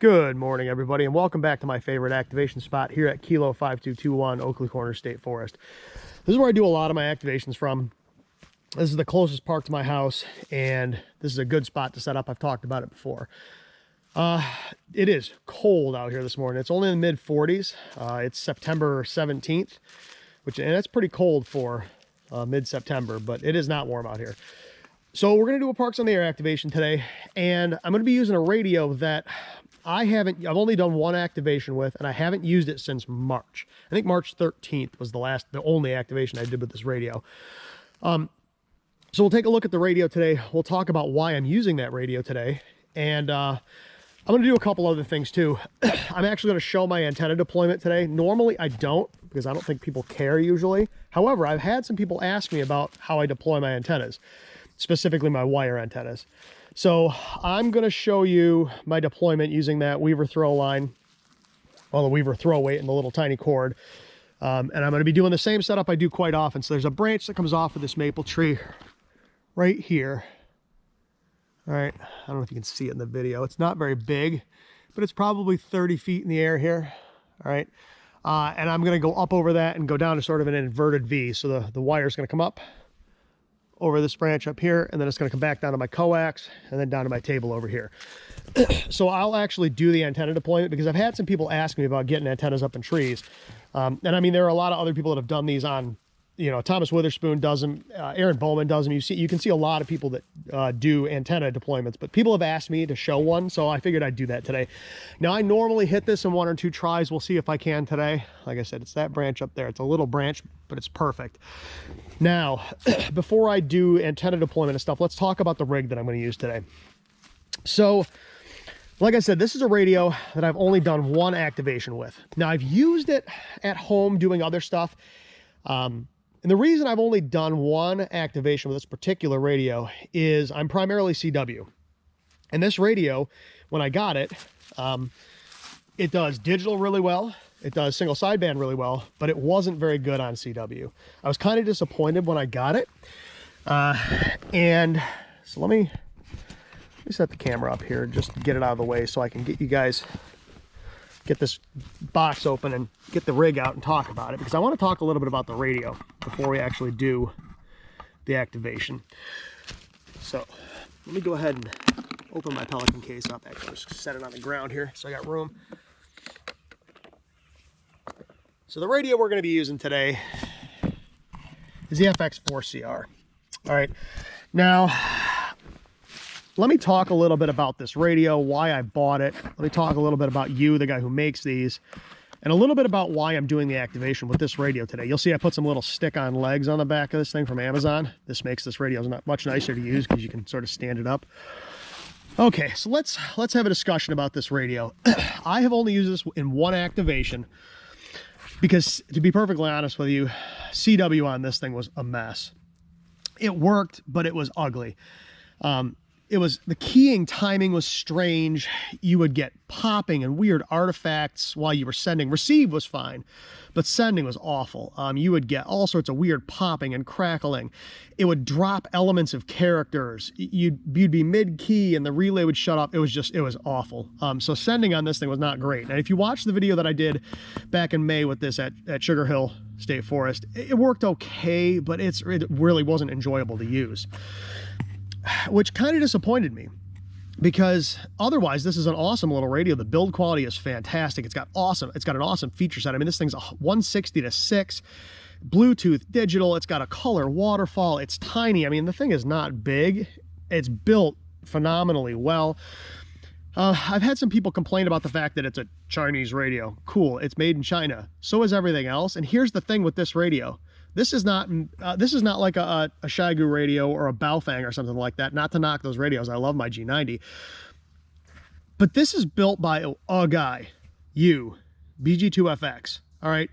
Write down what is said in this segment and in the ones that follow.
Good morning, everybody, and welcome back to my favorite activation spot here at Kilo 5221 Oakley Corner State Forest. This is where I do a lot of my activations from. This is the closest park to my house, and this is a good spot to set up. I've talked about it before. It is cold out here this morning. It's only in the mid-40s. It's September 17th, and that's pretty cold for mid-September, but it is not warm out here. So we're going to do a Parks on the Air activation today, and I'm going to be using a radio that I've only done one activation with, and I haven't used it since March. I think March 13th was the only activation I did with this radio. So we'll take a look at the radio today. We'll talk about why I'm using that radio today. And I'm going to do a couple other things too. I'm actually going to show my antenna deployment today. Normally I don't, because I don't think people care usually. However, I've had some people ask me about how I deploy my antennas, specifically my wire antennas. So I'm going to show you my deployment using that Weaver throw line, well, the Weaver throw weight and the little tiny cord. And I'm going to be doing the same setup I do quite often. So there's a branch that comes off of this maple tree right here. All right, I don't know if you can see it in the video. It's not very big, but it's probably 30 feet in the air here. All right, and I'm going to go up over that and go down to sort of an inverted V. So the wire is going to come up over this branch up here, and then it's going to come back down to my coax and then down to my table over here. So I'll actually do the antenna deployment because I've had some people ask me about getting antennas up in trees. And I mean, there are a lot of other people that have done these on, you know, Thomas Witherspoon does them, Aaron Bowman does them. You can see a lot of people that do antenna deployments, but people have asked me to show one, so I figured I'd do that today. Now, I normally hit this in 1 or 2 tries. We'll see if I can today. Like I said, it's that branch up there. It's a little branch, but it's perfect. Now, before I do antenna deployment and stuff, let's talk about the rig that I'm going to use today. So, like I said, this is a radio that I've only done one activation with. Now, I've used it at home doing other stuff. And the reason I've only done one activation with this particular radio is I'm primarily CW. And this radio, when I got it, it does digital really well. It does single sideband really well, but it wasn't very good on CW. I was kind of disappointed when I got it. And so let me set the camera up here just to get it out of the way so I can get you guys, get this box open and get the rig out and talk about it, because I want to talk a little bit about the radio before we actually do the activation. So let me go ahead and open my Pelican case up. Actually, just set it on the ground here so I got room. So the radio we're going to be using today is the FX4CR. All right, now let me talk a little bit about this radio, why I bought it. Let me talk a little bit about you, the guy who makes these, and a little bit about why I'm doing the activation with this radio today. You'll see I put some little stick-on legs on the back of this thing from Amazon. This makes this radio not much nicer to use because you can sort of stand it up. Okay, so let's have a discussion about this radio. I have only used this in one activation because, to be perfectly honest with you, CW on this thing was a mess. It worked, but it was ugly. The keying timing was strange. You would get popping and weird artifacts while you were sending. Receive was fine, but sending was awful. You would get all sorts of weird popping and crackling. It would drop elements of characters. You'd be mid-key and the relay would shut up. It was awful. So sending on this thing was not great. And if you watch the video that I did back in May with this at Sugar Hill State Forest, it worked okay, but it really wasn't enjoyable to use, which kind of disappointed me, because otherwise this is an awesome little radio. The build quality is fantastic. It's got an awesome feature set. I mean, this thing's a 160/6 Bluetooth digital. It's got a color waterfall. It's tiny. I mean, the thing is not big. It's built phenomenally well. I've had some people complain about the fact that it's a Chinese radio. Cool, it's made in China. So is everything else. And here's the thing with this radio. This is not like a Xiegu radio or a Baofeng or something like that. Not to knock those radios. I love my G90. But this is built by a guy, BG2FX. All right.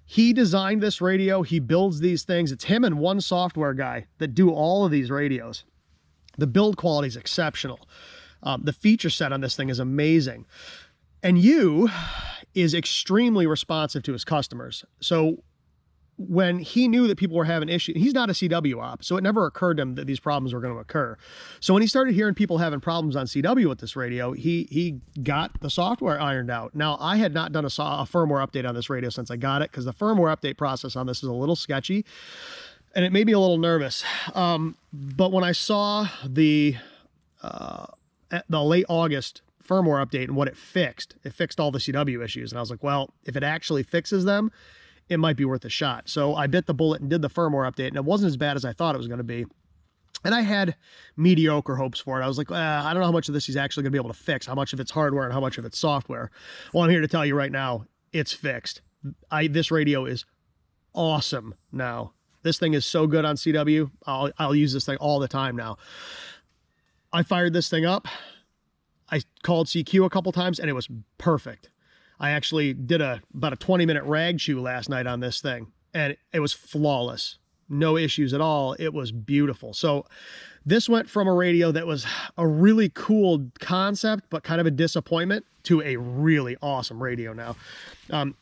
He designed this radio. He builds these things. It's him and one software guy that do all of these radios. The build quality is exceptional. The feature set on this thing is amazing. And is extremely responsive to his customers. So when he knew that people were having issues, he's not a CW op, so it never occurred to him that these problems were going to occur. So when he started hearing people having problems on CW with this radio, he got the software ironed out. Now, I had not done a firmware update on this radio since I got it, because the firmware update process on this is a little sketchy, and it made me a little nervous. But when I saw the late August firmware update and what it fixed all the CW issues, and I was like, well, if it actually fixes them, it might be worth a shot. So I bit the bullet and did the firmware update, and it wasn't as bad as I thought it was going to be. And I had mediocre hopes for it. I was like, I don't know how much of this he's actually going to be able to fix, how much of it's hardware and how much of it's software. Well, I'm here to tell you right now, it's fixed. This radio is awesome now. This thing is so good on CW. I'll use this thing all the time now. I fired this thing up. I called CQ a couple times, and it was perfect. I actually did about a 20-minute rag chew last night on this thing, and it was flawless. No issues at all. It was beautiful. So this went from a radio that was a really cool concept, but kind of a disappointment, to a really awesome radio now.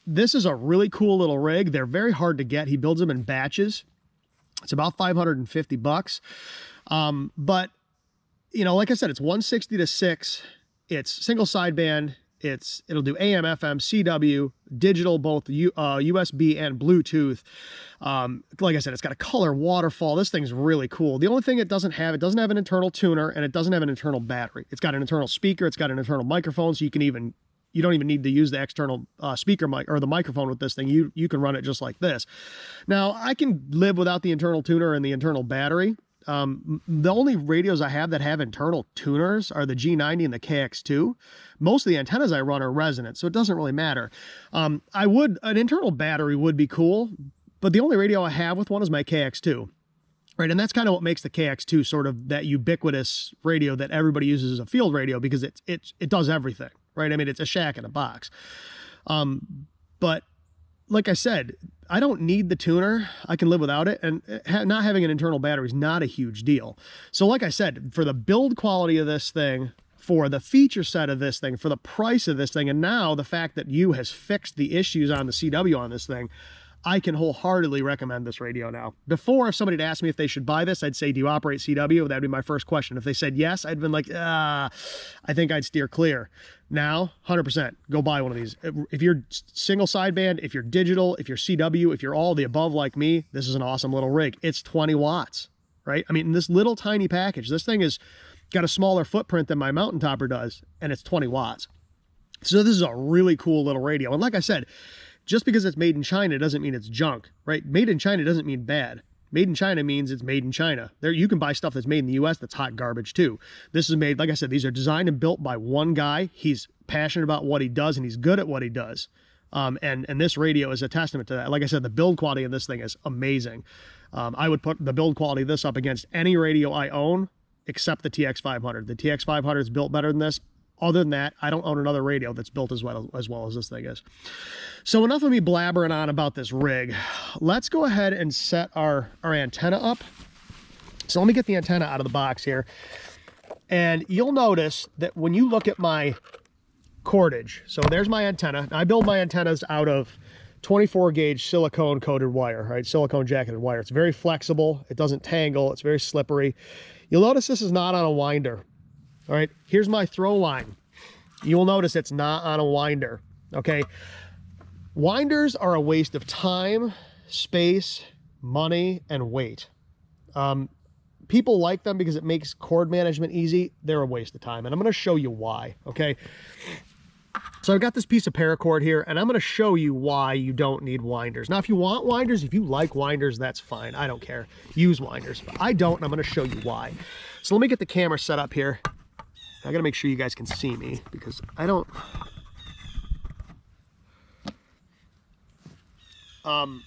This is a really cool little rig. They're very hard to get. He builds them in batches. It's about $550. But, you know, like I said, it's 160 to 6. It's single sideband. It'll do AM, FM, CW, digital, both USB and Bluetooth. Like I said, it's got a color waterfall. This thing's really cool. The only thing it doesn't have an internal tuner, and it doesn't have an internal battery. It's got an internal speaker. It's got an internal microphone, so you don't even need to use the external speaker mic or the microphone with this thing. You can run it just like this. Now, I can live without the internal tuner and the internal battery. The only radios I have that have internal tuners are the G90 and the KX2. Most of the antennas I run are resonant, so it doesn't really matter. An internal battery would be cool, but the only radio I have with one is my KX2. Right, and that's kind of what makes the KX2 sort of that ubiquitous radio that everybody uses as a field radio, because it does everything, right? I mean, it's a shack in a box. But like I said, I don't need the tuner. I can live without it, and not having an internal battery is not a huge deal. So like I said, for the build quality of this thing, for the feature set of this thing, for the price of this thing, and now the fact that you has fixed the issues on the CW on this thing, I can wholeheartedly recommend this radio now. Before, if somebody had asked me if they should buy this, I'd say, do you operate CW? That'd be my first question. If they said yes, I'd been like, I think I'd steer clear. Now, 100%, go buy one of these. If you're single sideband, if you're digital, if you're CW, if you're all the above like me, this is an awesome little rig. It's 20 watts, right? I mean, in this little tiny package, this thing has got a smaller footprint than my mountain topper does, and it's 20 watts. So this is a really cool little radio. And like I said, just because it's made in China doesn't mean it's junk, right? Made in China doesn't mean bad. Made in China means it's made in China. You can buy stuff that's made in the US that's hot garbage too. This is made, like I said, these are designed and built by one guy. He's passionate about what he does, and he's good at what he does. And this radio is a testament to that. Like I said, the build quality of this thing is amazing. I would put the build quality of this up against any radio I own except the TX500. The TX500 is built better than this. Other than that, I don't own another radio that's built as well as this thing is. So enough of me blabbering on about this rig. Let's go ahead and set our antenna up. So let me get the antenna out of the box here. And you'll notice that when you look at my cordage, so there's my antenna. I build my antennas out of 24 gauge silicone coated wire, right? Silicone jacketed wire. It's very flexible. It doesn't tangle. It's very slippery. You'll notice this is not on a winder. All right, here's my throw line. You will notice it's not on a winder, okay? Winders are a waste of time, space, money, and weight. People like them because it makes cord management easy. They're a waste of time, and I'm gonna show you why, okay? So I've got this piece of paracord here, and I'm gonna show you why you don't need winders. Now, if you want winders, if you like winders, that's fine. I don't care. Use winders. But I don't, and I'm gonna show you why. So let me get the camera set up here. I gotta make sure you guys can see me, because I don't... I'm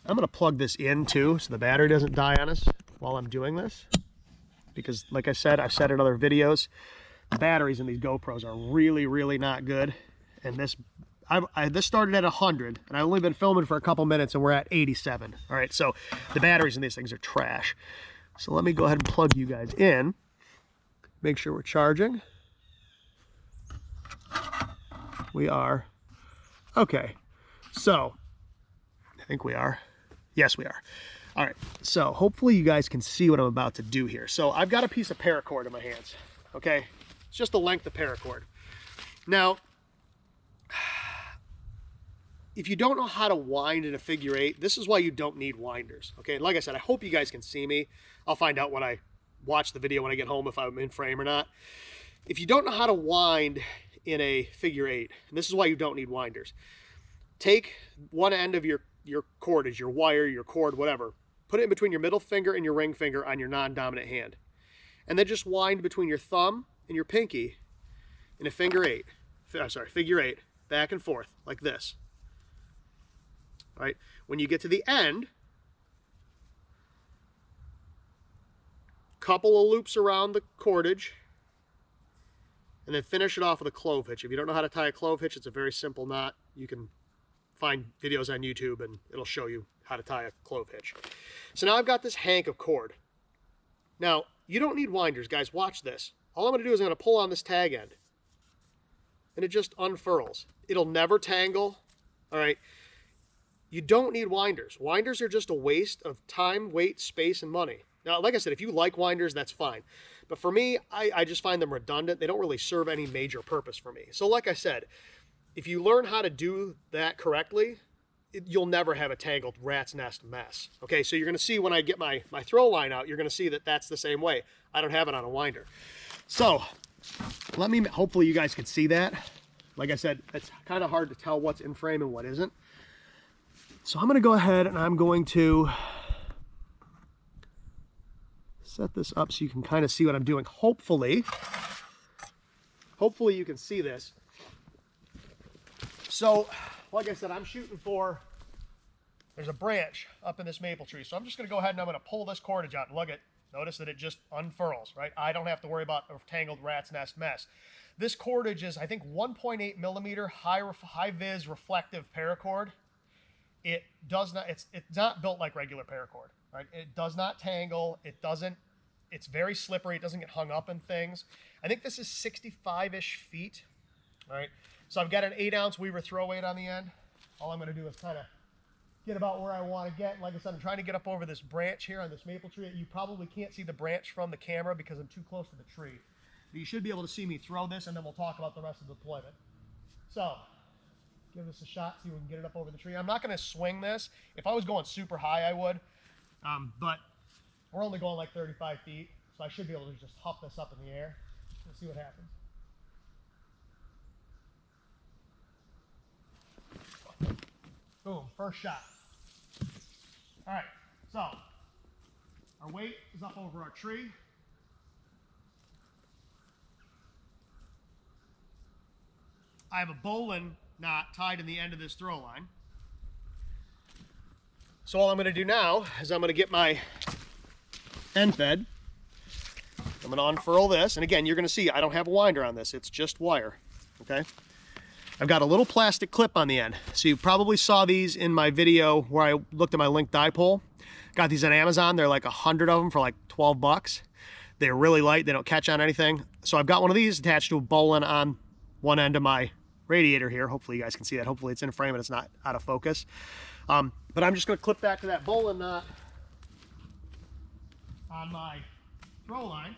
gonna plug this in too, so the battery doesn't die on us while I'm doing this. Because like I said, I've said in other videos, the batteries in these GoPros are really, really not good. And this started at 100, and I've only been filming for a couple minutes, and we're at 87. All right, so the batteries in these things are trash. So let me go ahead and plug you guys in. Make sure we're charging. We are. Okay, so think we are. Yes, we are. All right, so hopefully you guys can see what I'm about to do here. So I've got a piece of paracord in my hands, okay? It's just the length of paracord. Now, if you don't know how to wind in a figure eight, this is why you don't need winders, okay? And like I said, I hope you guys can see me. I'll find out when I watch the video when I get home if I'm in frame or not. If you don't know how to wind in a figure eight, and this is why you don't need winders, take one end of your cordage, your wire, your cord, whatever, put it in between your middle finger and your ring finger on your non-dominant hand, and then just wind between your thumb and your pinky in a figure eight, back and forth like this. All right, when you get to the end, couple of loops around the cordage, and then finish it off with a clove hitch. If you don't know how to tie a clove hitch, it's a very simple knot. You can find videos on YouTube and it'll show you how to tie a clove hitch. So now I've got this hank of cord. Now, you don't need winders, guys. Watch this. All I'm going to do is I'm going to pull on this tag end, and it just unfurls. It'll never tangle, all right? You don't need winders. Winders are just a waste of time, weight, space, and money. Now, like I said, if you like winders, that's fine. But for me, I just find them redundant. They don't really serve any major purpose for me. So like I said, if you learn how to do that correctly, you'll never have a tangled rat's nest mess. Okay, so you're going to see when I get my throw line out, you're going to see that that's the same way. I don't have it on a winder. So hopefully you guys can see that. Like I said, it's kind of hard to tell what's in frame and what isn't. So I'm going to go ahead and I'm going to set this up so you can kind of see what I'm doing. Hopefully you can see this. So, like I said, I'm shooting for, there's a branch up in this maple tree. So I'm just going to go ahead and I'm going to pull this cordage out. And look at, notice that it just unfurls, right? I don't have to worry about a tangled rat's nest mess. This cordage is, I think, 1.8 millimeter high vis reflective paracord. It does not, it's not built like regular paracord, right? It does not tangle. It's very slippery. It doesn't get hung up in things. I think this is 65-ish feet, all right? So I've got an 8-ounce Weaver throw weight on the end. All I'm going to do is kind of get about where I want to get. Like I said, I'm trying to get up over this branch here on this maple tree. You probably can't see the branch from the camera because I'm too close to the tree. But you should be able to see me throw this, and then we'll talk about the rest of the deployment. So give this a shot, see if we can get it up over the tree. I'm not going to swing this. If I was going super high, I would. But we're only going like 35 feet, so I should be able to just huff this up in the air. Let's see what happens. Boom, first shot. All right, so our weight is up over our tree. I have a bowline knot tied in the end of this throw line. So all I'm going to do now is I'm going to get my end fed. I'm going to unfurl this, and again, you're going to see I don't have a winder on this. It's just wire, okay? I've got a little plastic clip on the end. So you probably saw these in my video where I looked at my link dipole. Got these on Amazon. They're like 100 of them for like 12 bucks. They're really light. They don't catch on anything. So I've got one of these attached to a bowline on one end of my radiator here. Hopefully you guys can see that. Hopefully it's in frame and it's not out of focus. But I'm just going to clip back to that bowline knot on my throw line.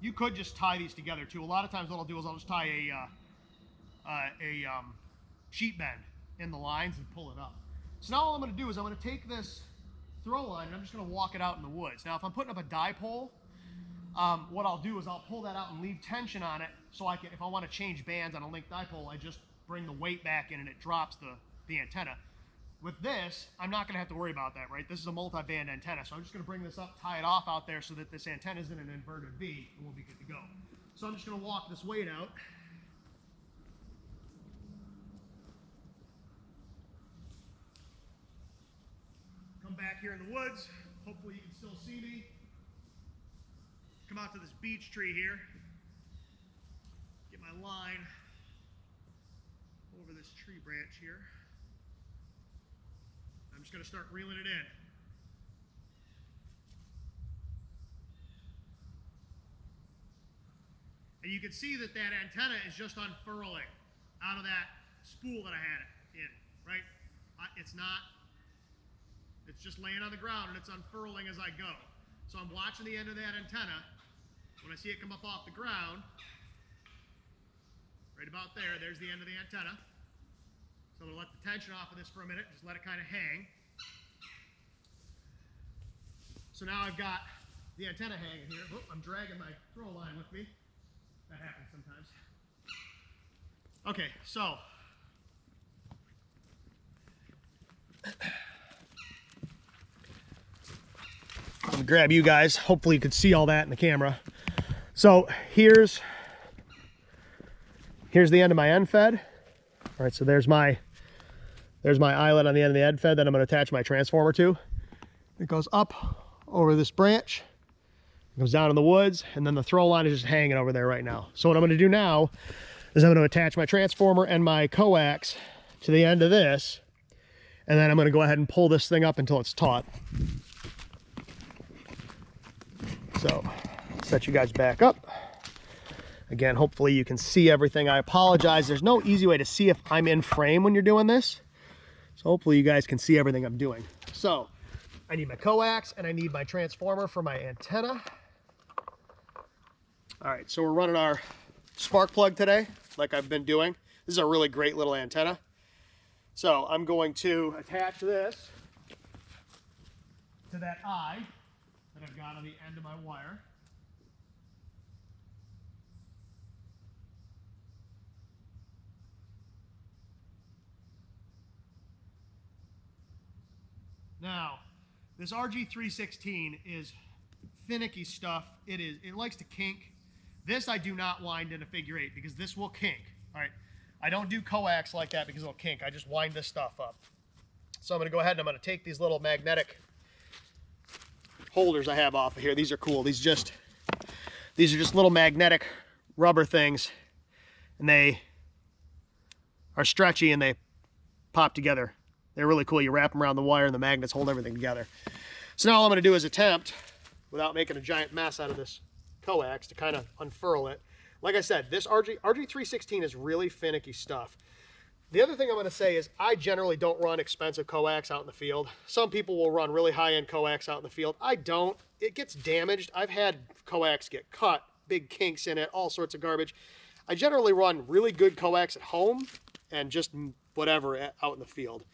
You could just tie these together too. A lot of times what I'll do is I'll just tie a sheet bend in the lines and pull it up. So now all I'm going to do is I'm going to take this throw line and I'm just going to walk it out in the woods. Now if I'm putting up a dipole, what I'll do is I'll pull that out and leave tension on it so I can, if I want to change bands on a link dipole, I just bring the weight back in and it drops the antenna. With this, I'm not going to have to worry about that, right? This is a multi-band antenna, so I'm just going to bring this up, tie it off out there so that this antenna is in an inverted V, and we'll be good to go. So I'm just going to walk this weight out. Come back here in the woods. Hopefully you can still see me. Come out to this beech tree here. Get my line over this tree branch here. I'm just going to start reeling it in. And you can see that that antenna is just unfurling out of that spool that I had it in, right? It's not, it's just laying on the ground and it's unfurling as I go. So I'm watching the end of that antenna. When I see it come up off the ground, right about there, there's the end of the antenna. So I'm gonna let the tension off of this for a minute, just let it kind of hang. So now I've got the antenna hanging here. Oh, I'm dragging my throw line with me. That happens sometimes. Okay, so I'm gonna grab you guys. Hopefully you could see all that in the camera. So here's the end of my end fed. All right, so there's my eyelet on the end of the end fed that I'm gonna attach my transformer to. It goes up over this branch, it goes down in the woods, and then the throw line is just hanging over there right now. So what I'm gonna do now is I'm gonna attach my transformer and my coax to the end of this, and then I'm gonna go ahead and pull this thing up until it's taut. So, set you guys back up. Again, hopefully you can see everything. I apologize, there's no easy way to see if I'm in frame when you're doing this. So hopefully you guys can see everything I'm doing. So, I need my coax and I need my transformer for my antenna. All right, so we're running our spark plug today, like I've been doing. This is a really great little antenna. So I'm going to attach this to that eye that I've got on the end of my wire. Now, this RG316 is finicky stuff. It likes to kink. This I do not wind in a figure eight because this will kink. All right, I don't do coax like that because it'll kink. I just wind this stuff up. So I'm gonna go ahead and I'm gonna take these little magnetic holders I have off of here. These are cool. These are just little magnetic rubber things, and they are stretchy and they pop together. They're really cool. You wrap them around the wire and the magnets hold everything together. So now all I'm going to do is attempt, without making a giant mess out of this coax, to kind of unfurl it. Like I said, this RG316 is really finicky stuff. The other thing I'm going to say is I generally don't run expensive coax out in the field. Some people will run really high-end coax out in the field. I don't. It gets damaged. I've had coax get cut, big kinks in it, all sorts of garbage. I generally run really good coax at home and just whatever out in the field.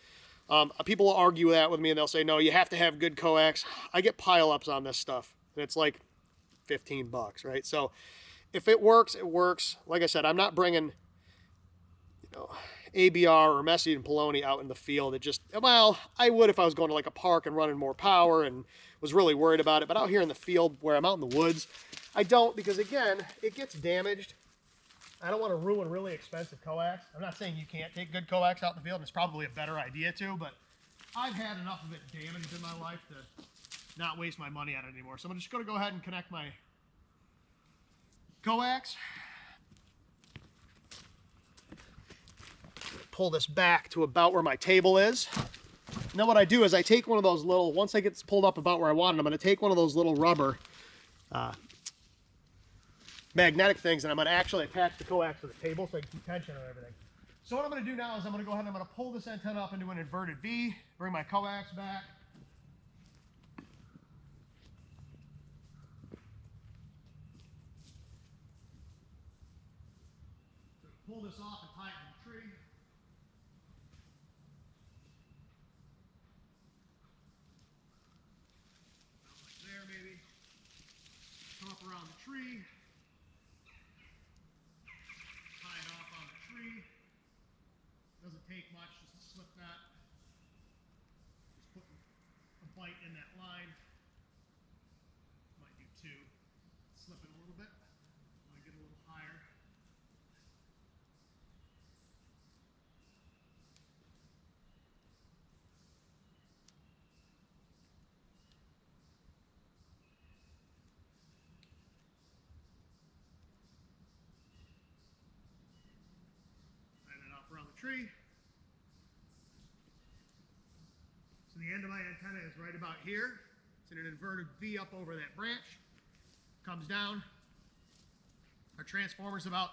People will argue that with me and they'll say, no, you have to have good coax. I get pile-ups on this stuff and it's like 15 bucks, right? So if it works, it works. Like I said, I'm not bringing, ABR or Messi and Poloni out in the field. It just, well, I would if I was going to like a park and running more power and was really worried about it. But out here in the field where I'm out in the woods, I don't, because again, it gets damaged. I don't want to ruin really expensive coax. I'm not saying you can't take good coax out in the field, and it's probably a better idea to, but I've had enough of it damaged in my life to not waste my money on it anymore. So I'm just going to go ahead and connect my coax. Pull this back to about where my table is. Now what I do is I take one of those little, once I get pulled up about where I want it, I'm going to take one of those little rubber magnetic things, and I'm going to actually attach the coax to the table so I can keep tension on everything. So what I'm going to do now is I'm going to go ahead and I'm going to pull this antenna up into an inverted V, bring my coax back. Pull this off and tie it to the tree. Like there maybe. Come up around the tree. Tie it off on the tree. Doesn't take much just to slip that. Just put a bite in that line. Might do two. Slip it a little bit. Want to get a little higher. Around the tree. So the end of my antenna is right about here. It's in an inverted V up over that branch. Comes down. Our transformer's about,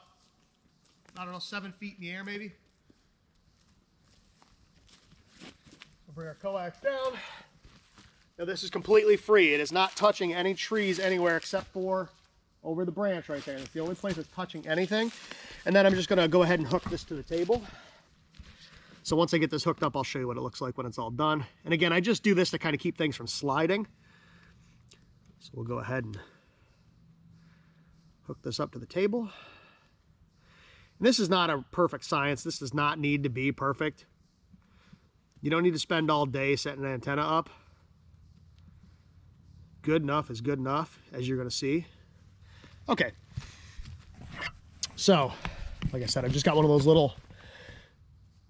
I don't know, 7 feet in the air maybe. bring our coax down. Now this is completely free. It is not touching any trees anywhere except for over the branch right there. That's the only place it's touching anything. And then I'm just gonna go ahead and hook this to the table. So once I get this hooked up, I'll show you what it looks like when it's all done. And again, I just do this to kind of keep things from sliding. So we'll go ahead and hook this up to the table. And this is not a perfect science. This does not need to be perfect. You don't need to spend all day setting an antenna up. Good enough is good enough, as you're going to see. Okay. So, like I said, I've just got one of those little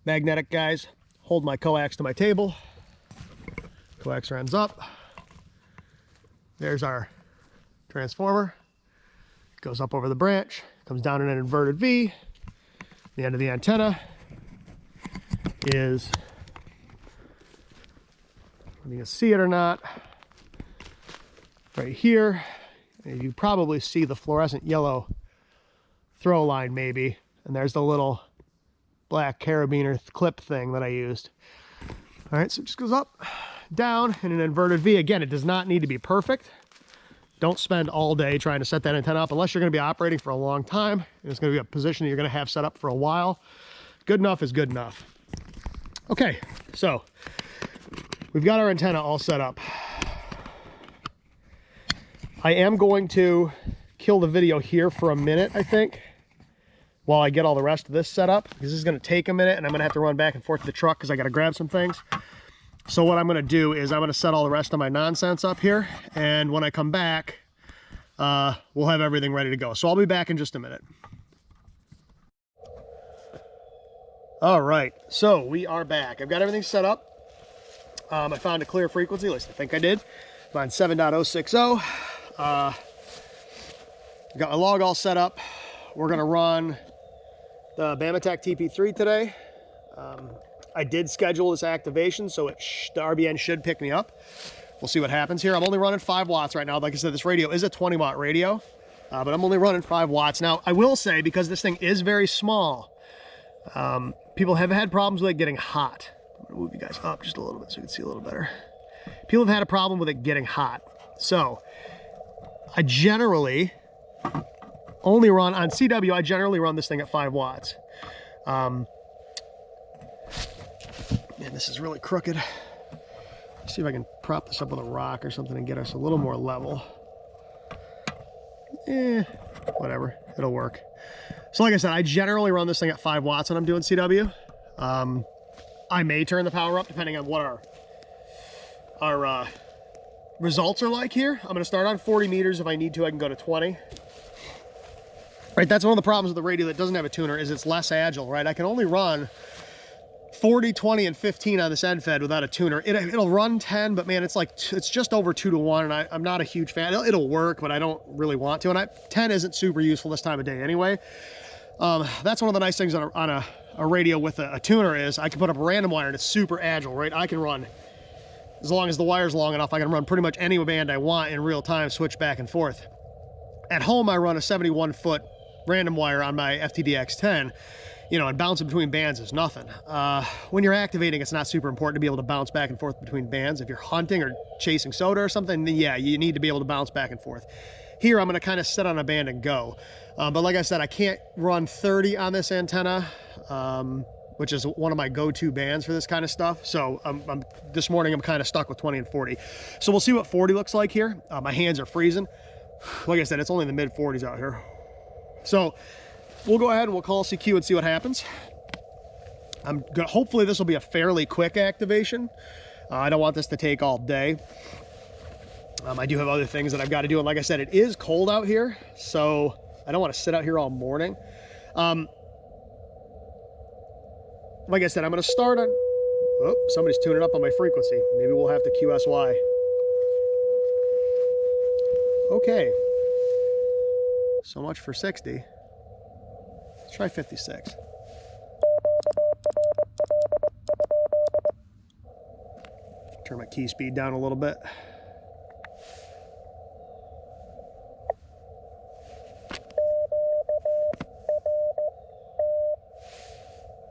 magnetic guys. Hold my coax to my table. Coax ends up. There's our transformer. It goes up over the branch, comes down in an inverted V. The end of the antenna is, whether you can see it or not, right here. And you probably see the fluorescent yellow throw line maybe. And there's the little black carabiner clip thing that I used. All right, so it just goes up, down in an inverted V. Again, it does not need to be perfect. Don't spend all day trying to set that antenna up unless you're going to be operating for a long time. It's going to be a position that you're going to have set up for a while. Good enough is good enough. Okay, so we've got our antenna all set up. I am going to kill the video here for a minute, I think, while I get all the rest of this set up, because this is going to take a minute and I'm going to have to run back and forth to the truck because I got to grab some things. So what I'm going to do is I'm going to set all the rest of my nonsense up here, and when I come back, we'll have everything ready to go. So I'll be back in just a minute. All right, so we are back. I've got everything set up. I found a clear frequency, at least I think I did. Mine's 7.060. Got my log all set up. We're going to run the BAMATech TP3 today. I did schedule this activation, so the RBN should pick me up. We'll see what happens here. I'm only running 5 watts right now. Like I said, this radio is a 20 watt radio, but I'm only running 5 watts. Now, I will say, because this thing is very small, people have had problems with it getting hot. I'm gonna move you guys up just a little bit so you can see a little better. People have had a problem with it getting hot. So I generally only run on CW. I generally run this thing at 5 watts. Man, this is really crooked. Let's see if I can prop this up with a rock or something and get us a little more level. Whatever, it'll work. So like I said, I generally run this thing at 5 watts when I'm doing CW. I may turn the power up depending on what our results are like here. I'm gonna start on 40 meters. If I need to, I can go to 20. Right, that's one of the problems with the radio that doesn't have a tuner, is it's less agile, right? I can only run 40, 20, and 15 on this end fed without a tuner. It'll run 10, but man, it's just over 2 to 1, and I'm not a huge fan. It'll work, but I don't really want to, and 10 isn't super useful this time of day anyway. That's one of the nice things on a radio with a tuner is I can put up a random wire and it's super agile, right? I can run, as long as the wire's long enough, I can run pretty much any band I want in real time, switch back and forth. At home, I run a 71-foot random wire on my FTDX10, you know, and bouncing between bands is nothing. When you're activating, it's not super important to be able to bounce back and forth between bands. If you're hunting or chasing soda or something, then yeah, you need to be able to bounce back and forth. Here, I'm gonna kind of sit on a band and go. But like I said, I can't run 30 on this antenna, which is one of my go-to bands for this kind of stuff. So this morning, I'm kind of stuck with 20 and 40. So we'll see what 40 looks like here. My hands are freezing. Like I said, it's only in the mid 40s out here. So we'll go ahead and we'll call CQ and see what happens. Hopefully this will be a fairly quick activation. I don't want this to take all day. I do have other things that I've got to do. And like I said, it is cold out here, so I don't want to sit out here all morning. Like I said, I'm going to start on... Oh, somebody's tuning up on my frequency. Maybe we'll have to QSY. Okay. So much for 60. Let's try 56. Turn my key speed down a little bit.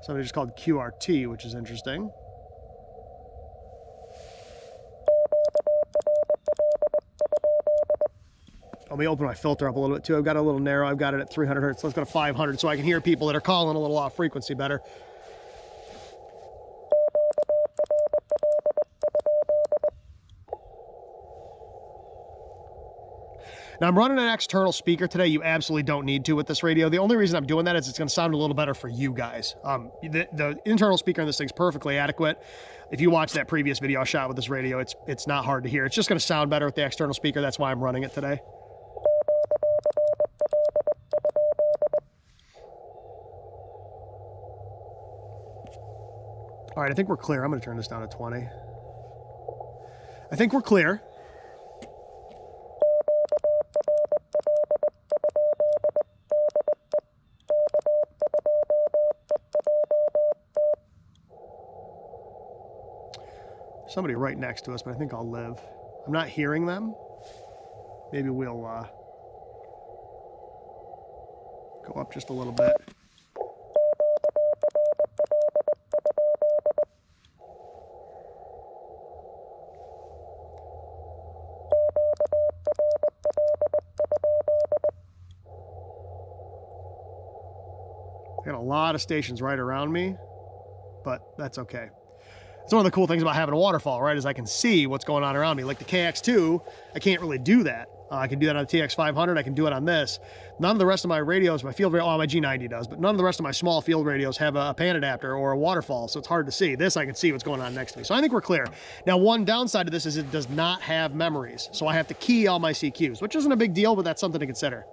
Somebody just called QRT, which is interesting. Let me open my filter up a little bit too. I've got it a little narrow. I've got it at 300 hertz. Let's go to 500 so I can hear people that are calling a little off frequency better. Now I'm running an external speaker today. You absolutely don't need to with this radio. The only reason I'm doing that is it's going to sound a little better for you guys. The internal speaker in this thing's perfectly adequate. If you watch that previous video I shot with this radio, it's not hard to hear. It's just going to sound better with the external speaker. That's why I'm running it today. All right, I think we're clear. I'm going to turn this down to 20. I think we're clear. Somebody right next to us, but I think I'll live. I'm not hearing them. Maybe we'll go up just a little bit. I got a lot of stations right around me, but that's okay. It's one of the cool things about having a waterfall, right, is I can see what's going on around me. Like the KX2, I can't really do that. I can do that on the TX500. I can do it on this. None of the rest of my radios, my field radio, my G90 does, but none of the rest of my small field radios have a pan adapter or a waterfall, so it's hard to see. This, I can see what's going on next to me. So I think we're clear. Now, one downside to this is it does not have memories, so I have to key all my CQs, which isn't a big deal, but that's something to consider.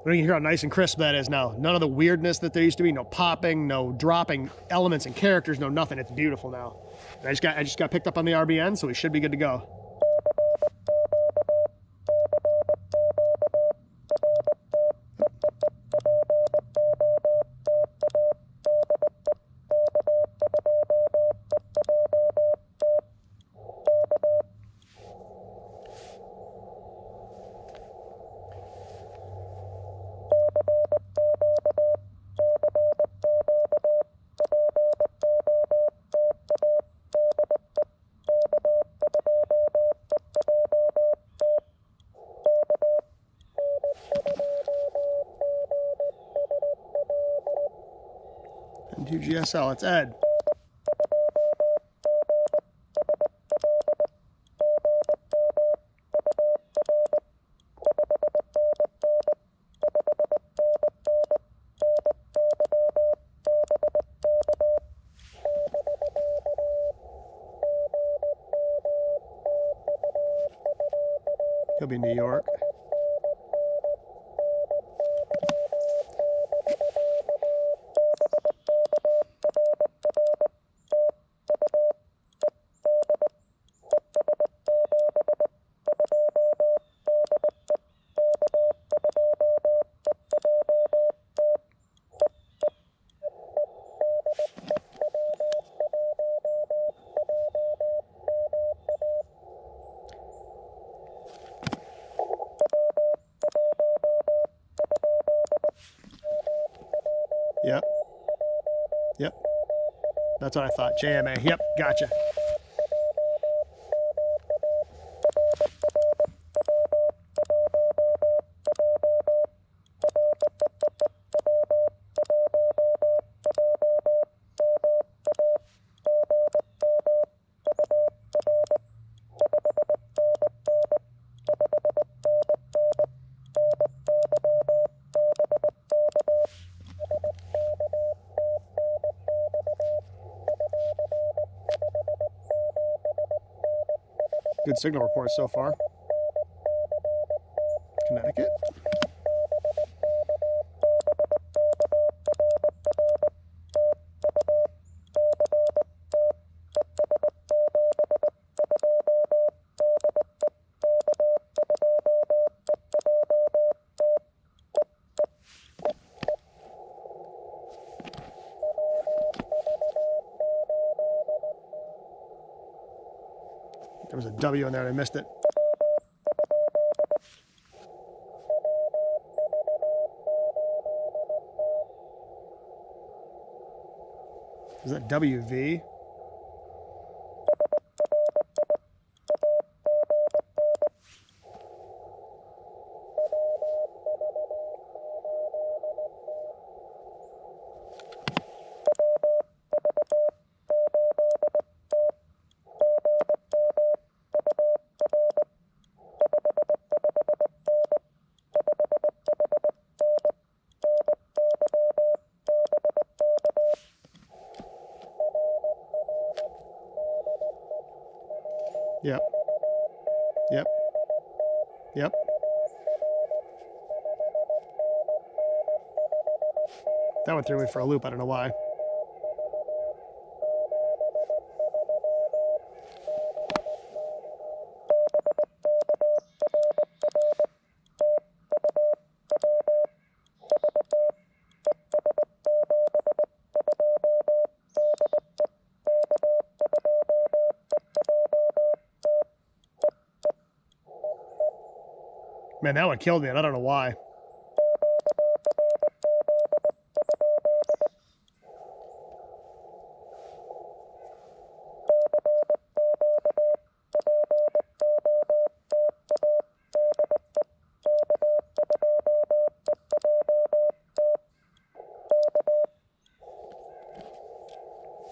You can hear how nice and crisp that is now. None of the weirdness that there used to be. No popping, no dropping elements and characters, no nothing. It's beautiful now. And I just got picked up on the RBN, so we should be good to go. GSL, it's Ed. He'll be in New York. Yep. Yep. That's what I thought. JMA. Yep. Gotcha. Good signal reports so far. Connecticut. There was a W in there and I missed it. Is that WV? Yep. Yep. Yep. That one threw me for a loop. I don't know why. Man, that one killed me, and I don't know why.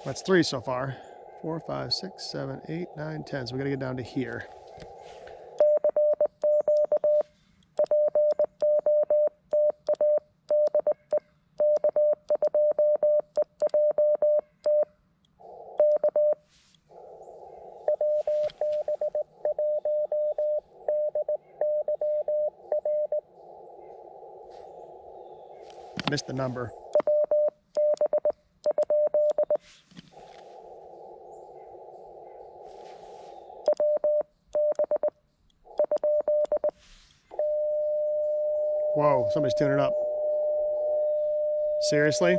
That's 3 so far. 4, 5, 6, 7, 8, 9, 10. So we got to get down to here. Missed the number. Whoa, somebody's tuning up. Seriously?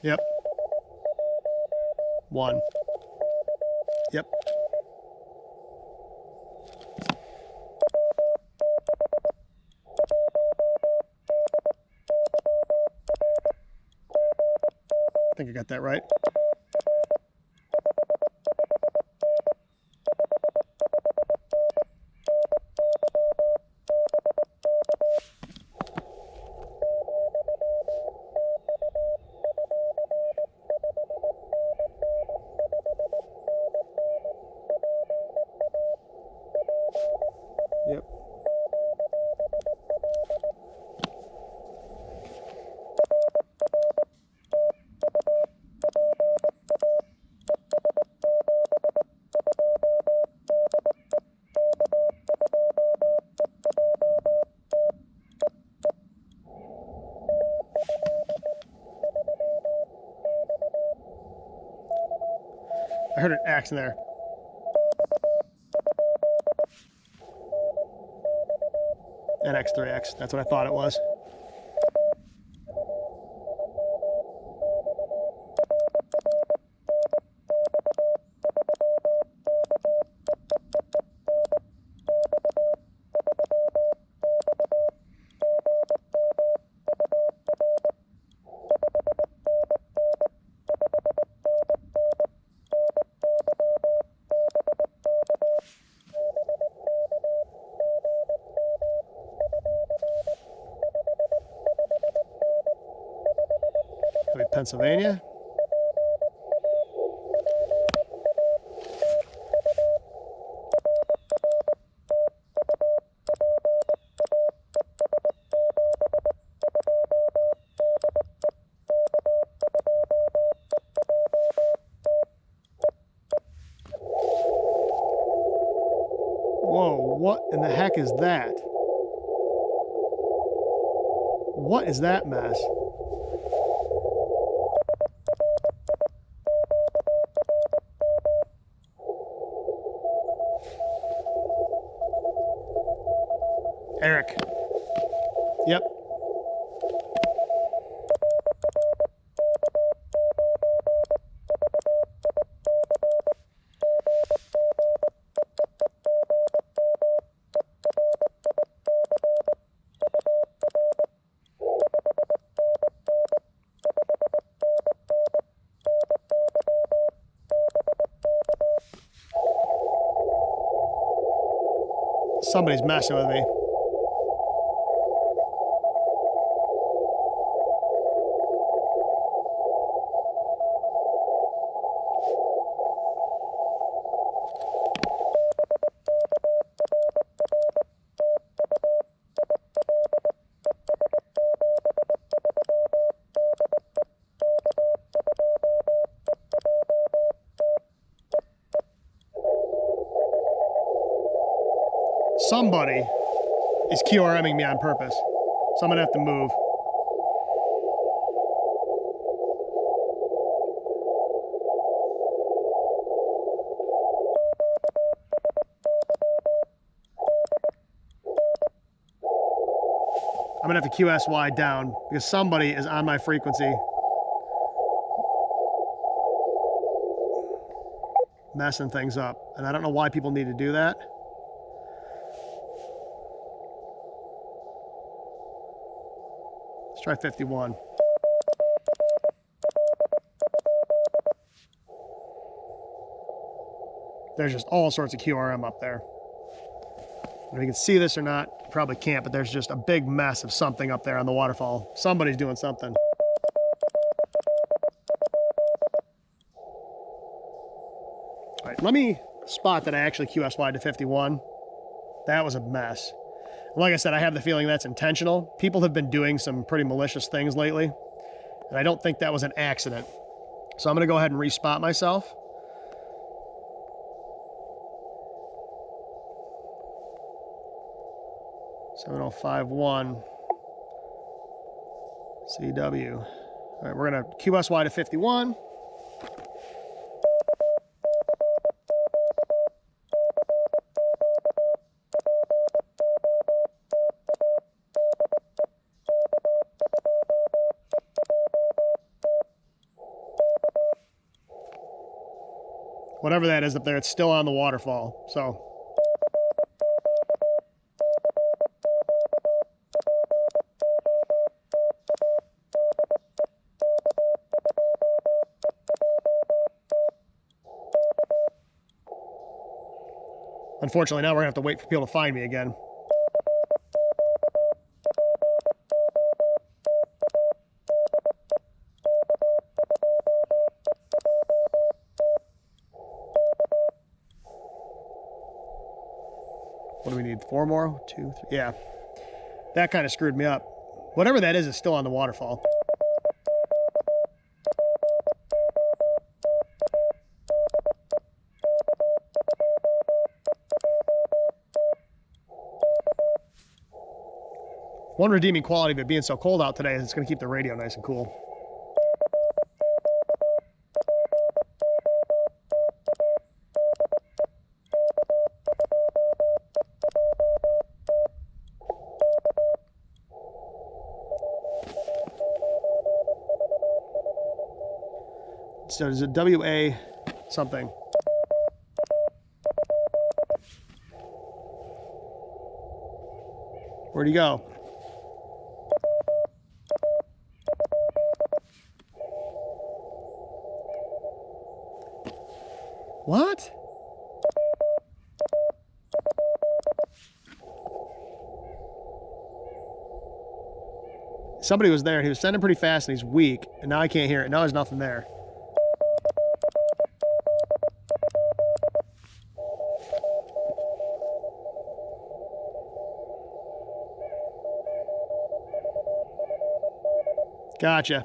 Yep. 1. Yep. I think I got that right. Yep. I heard an X in there. An X3X. That's what I thought it was. Maybe Pennsylvania. Whoa, what in the heck is that? What is that mess? Eric. Yep. Somebody's messing with me. Somebody is QRMing me on purpose, so I'm gonna have to move. I'm gonna have to QSY down because somebody is on my frequency. Messing things up, and I don't know why people need to do that. Let's try 51. There's just all sorts of QRM up there. If you can see this or not, you probably can't, but there's just a big mess of something up there on the waterfall. Somebody's doing something. All right, let me spot that I actually QSY'd to 51. That was a mess. Like I said, I have the feeling that's intentional. People have been doing some pretty malicious things lately, and I don't think that was an accident. So I'm gonna go ahead and respot myself. .7051 CW. All right, we're gonna QSY to 51. Whatever that is up there, it's still on the waterfall. So unfortunately, now we're gonna have to wait for people to find me again. What do we need? 4 more? 2, 3. Yeah. That kind of screwed me up. Whatever that is still on the waterfall. One redeeming quality of it being so cold out today is it's going to keep the radio nice and cool. So is it WA something? Where'd he go? What? Somebody was there and he was sending pretty fast and he's weak, and now I can't hear it. Now there's nothing there. Gotcha.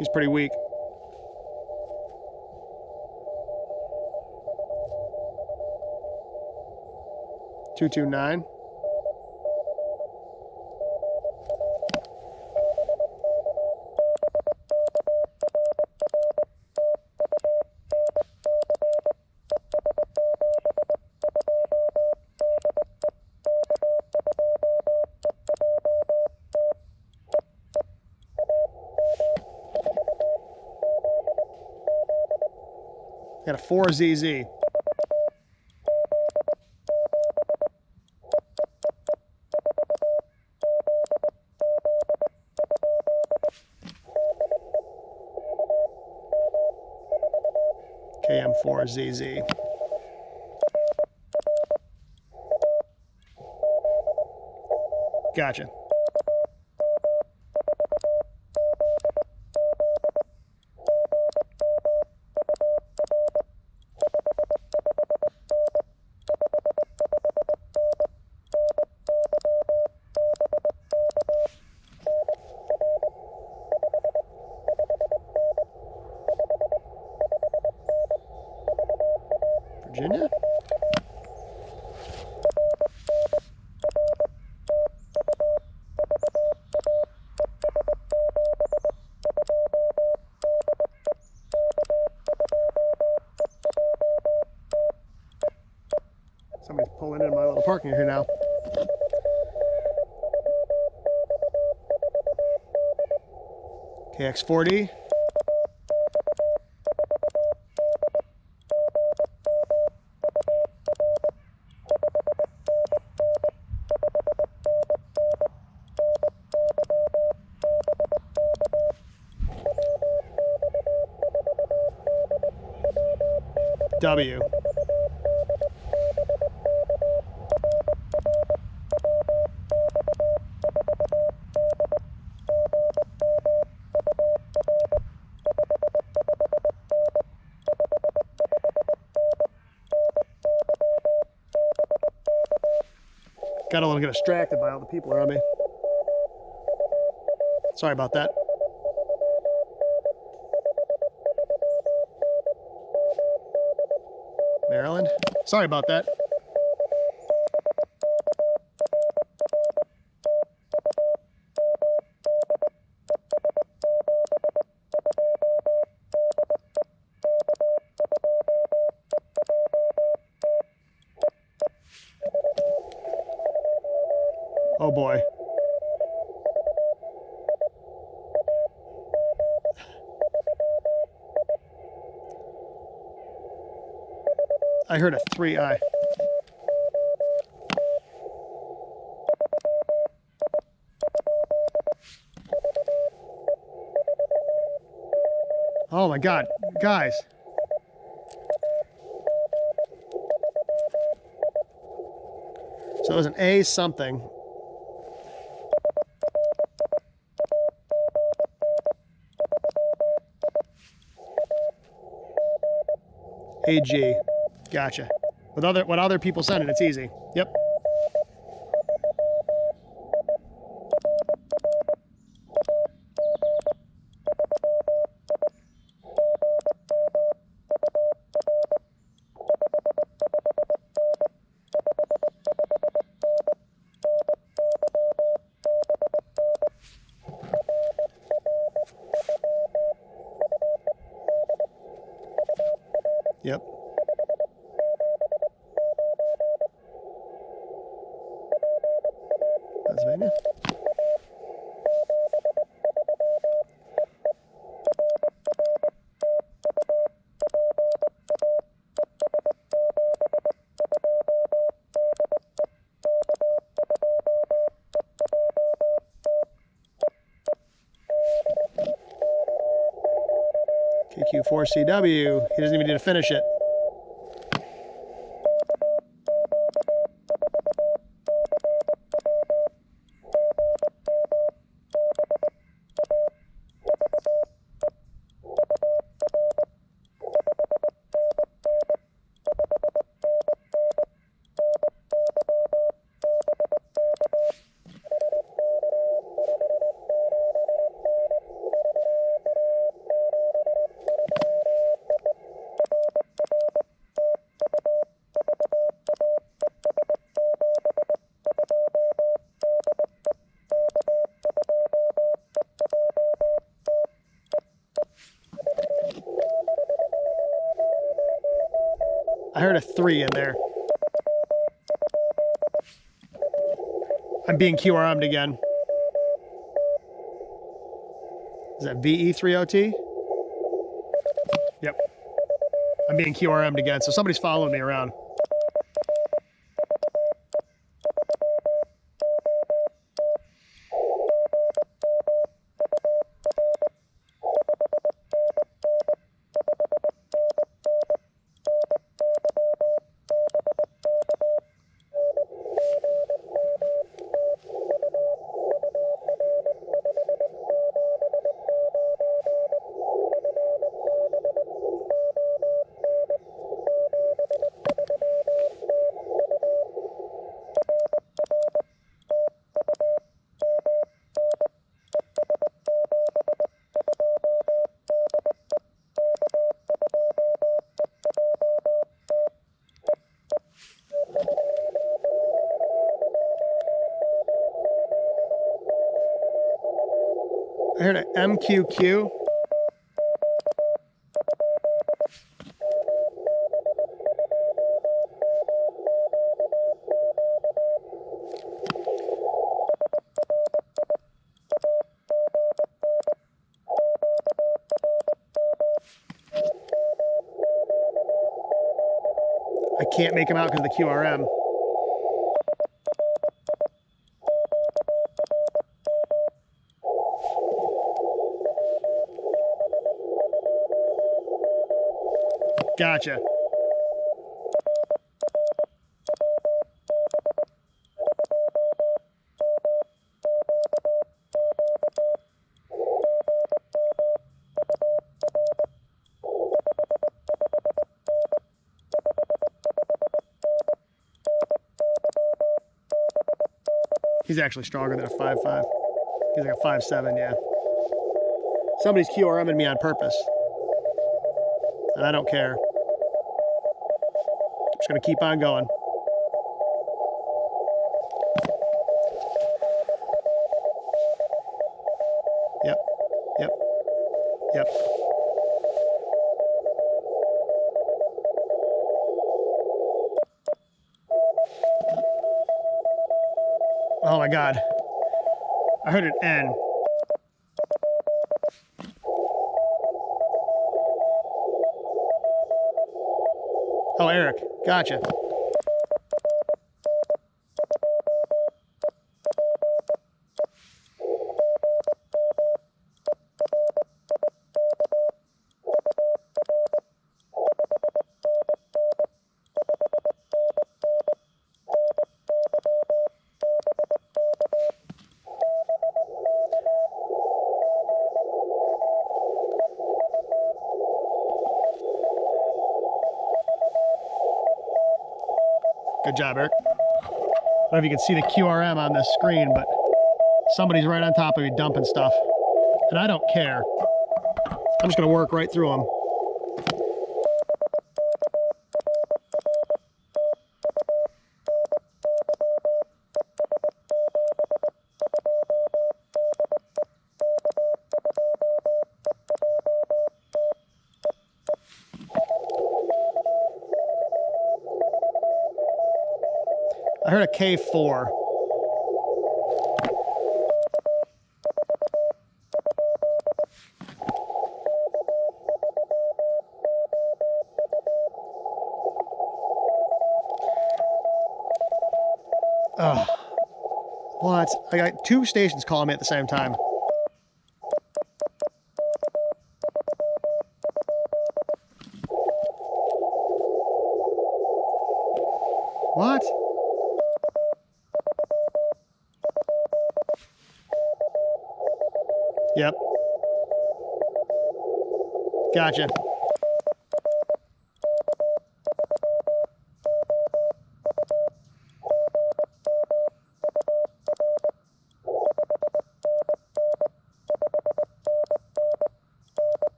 He's pretty weak. .229. Got a 4ZZ. KM4ZZ. Gotcha. Virginia? Somebody's pulling in my little parking here now. KX40. W. Got a little get distracted by all the people around me. Sorry about that. Maryland. Sorry about that. Oh boy. I heard a 3i. Oh my God, guys. So it was an A something. AG. Gotcha. With what other people send it, it's easy. Yep. Yep. Pennsylvania. KQ4CW. He doesn't even need to finish it. I heard a 3 in there. I'm being QRM'd again. Is that VE30T? Yep. I'm being QRM'd again, so somebody's following me around. I heard an MQQ. I can't make them out because of the QRM. Gotcha. He's actually stronger than a 5.5. He's like a 5.7, yeah. Somebody's QRMing me on purpose. And I don't care. I'm just gonna keep on going. Yep, yep, yep. Oh my God. I heard an N. Oh, Eric. Gotcha. Good job, Eric. I don't know if you can see the QRM on this screen, but somebody's right on top of me dumping stuff. And I don't care. I'm just gonna work right through them. I heard a K4. Ugh. What? I got two stations calling me at the same time. What? Yep. Gotcha.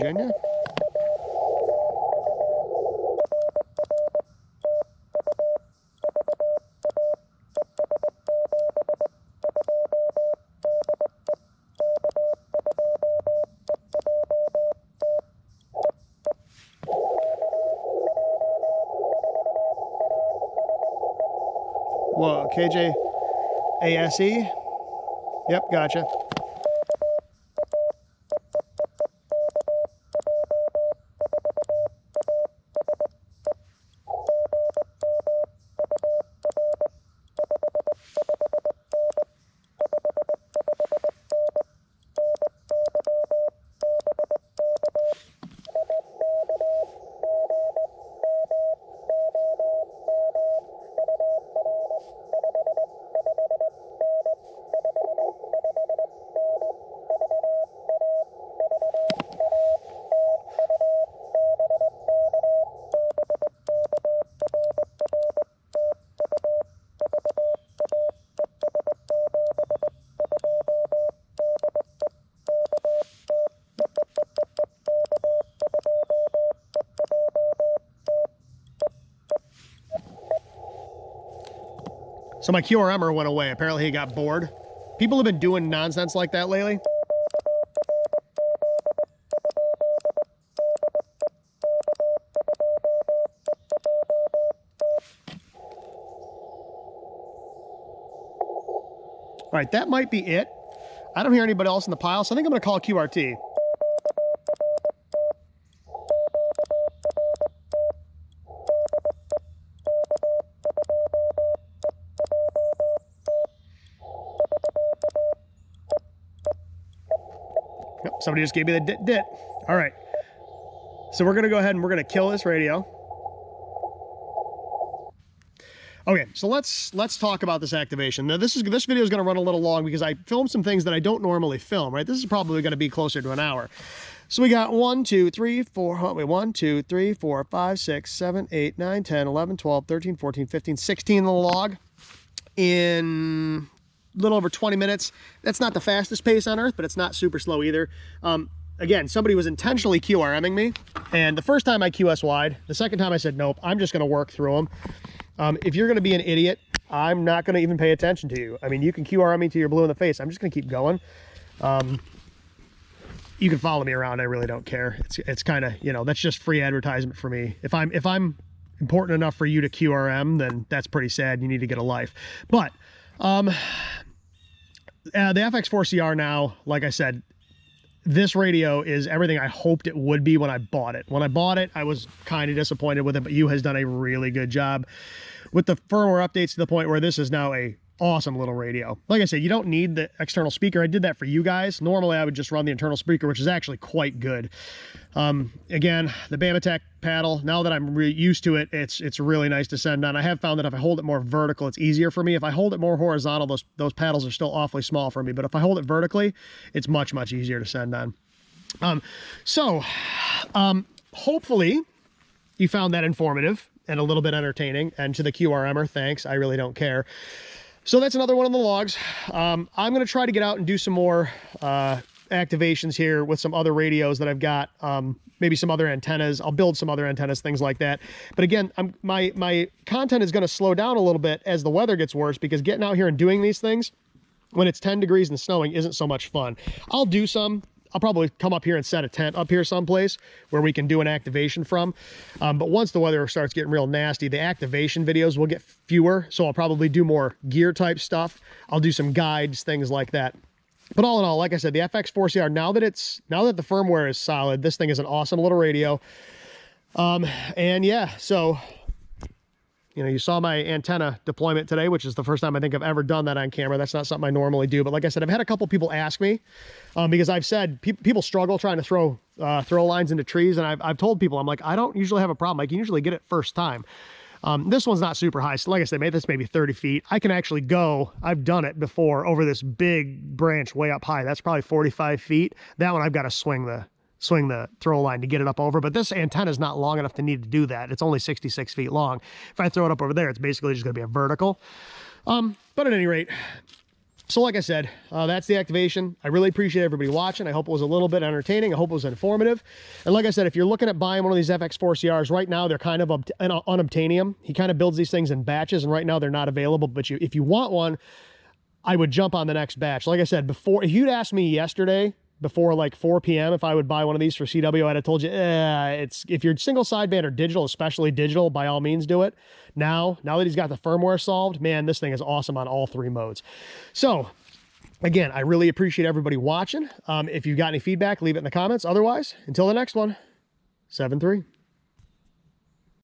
Virginia? KJASE. Yep, gotcha. So my QRMer went away. Apparently he got bored. People have been doing nonsense like that lately. All right, that might be it. I don't hear anybody else in the pile, so I think I'm going to call QRT. Yep, somebody just gave me the dit. All right, so we're going to go ahead and we're going to kill this radio. Okay, so let's talk about this activation. Now this video is going to run a little long because I filmed some things that I don't normally film, right? This is probably going to be closer to an hour. So we got 1, 2, 3, 4, 5, 6, 7, 8, 9, 10, 11, 12, 13, 14, 15, 16 in the log in a little over 20 minutes. That's not the fastest pace on earth, but it's not super slow either. Again, somebody was intentionally QRMing me, and the first time I QSY'd, the second time I said, nope, I'm just going to work through them. If you're going to be an idiot, I'm not going to even pay attention to you. I mean, you can QRM me till you're blue in the face. I'm just going to keep going. You can follow me around. I really don't care. It's kind of, you know, that's just free advertisement for me. If I'm important enough for you to QRM, then that's pretty sad. You need to get a life. But the FX4CR now, like I said, this radio is everything I hoped it would be when I bought it. When I bought it, I was kind of disappointed with it, but you has done a really good job with the firmware updates to the point where this is now a awesome little radio. Like I said, you don't need the external speaker. I did that for you guys. Normally I would just run the internal speaker, which is actually quite good. Again, the BAMATech paddle, now that I'm used to it, it's really nice to send on. I have found that if I hold it more vertical, it's easier for me. If I hold it more horizontal, those paddles are still awfully small for me, but if I hold it vertically, it's much easier to send on. Hopefully you found that informative and a little bit entertaining, and to the QRMer, thanks. I really don't care. So that's another one of the logs. I'm going to try to get out and do some more activations here with some other radios that I've got, maybe some other antennas. I'll build some other antennas, things like that. But again, my content is going to slow down a little bit as the weather gets worse, because getting out here and doing these things when it's 10 degrees and snowing isn't so much fun. I'll do some. I'll probably come up here and set a tent up here someplace where we can do an activation from. But once the weather starts getting real nasty, the activation videos will get fewer. So I'll probably do more gear type stuff. I'll do some guides, things like that. But all in all, like I said, the FX4CR, now that the firmware is solid, this thing is an awesome little radio. And yeah, so, you know, you saw my antenna deployment today, which is the first time I think I've ever done that on camera. That's not something I normally do. But like I said, I've had a couple people ask me, because I've said people struggle trying to throw lines into trees. And I've told people, I'm like, I don't usually have a problem. I can usually get it first time. This one's not super high. So like I said, this maybe 30 feet. I can actually go, I've done it before, over this big branch way up high. That's probably 45 feet. That one I've got to swing the throw line to get it up over, but this antenna is not long enough to need to do that. It's only 66 feet long. If I throw it up over there, it's basically just going to be a vertical. But at any rate, so like I said, that's the activation. I really appreciate everybody watching. I hope it was a little bit entertaining. I hope it was informative. And like I said, if you're looking at buying one of these FX4CRs, right now they're kind of unobtainium. He kind of builds these things in batches, and right now they're not available. But if you want one, I would jump on the next batch. Like I said before, if you'd asked me yesterday before like 4 p.m. if I would buy one of these for CW, I'd have told you, if you're single sideband or digital, especially digital, by all means do it. Now that he's got the firmware solved, man, this thing is awesome on all 3 modes. So again, I really appreciate everybody watching. If you've got any feedback, leave it in the comments. Otherwise, until the next one, 7-3.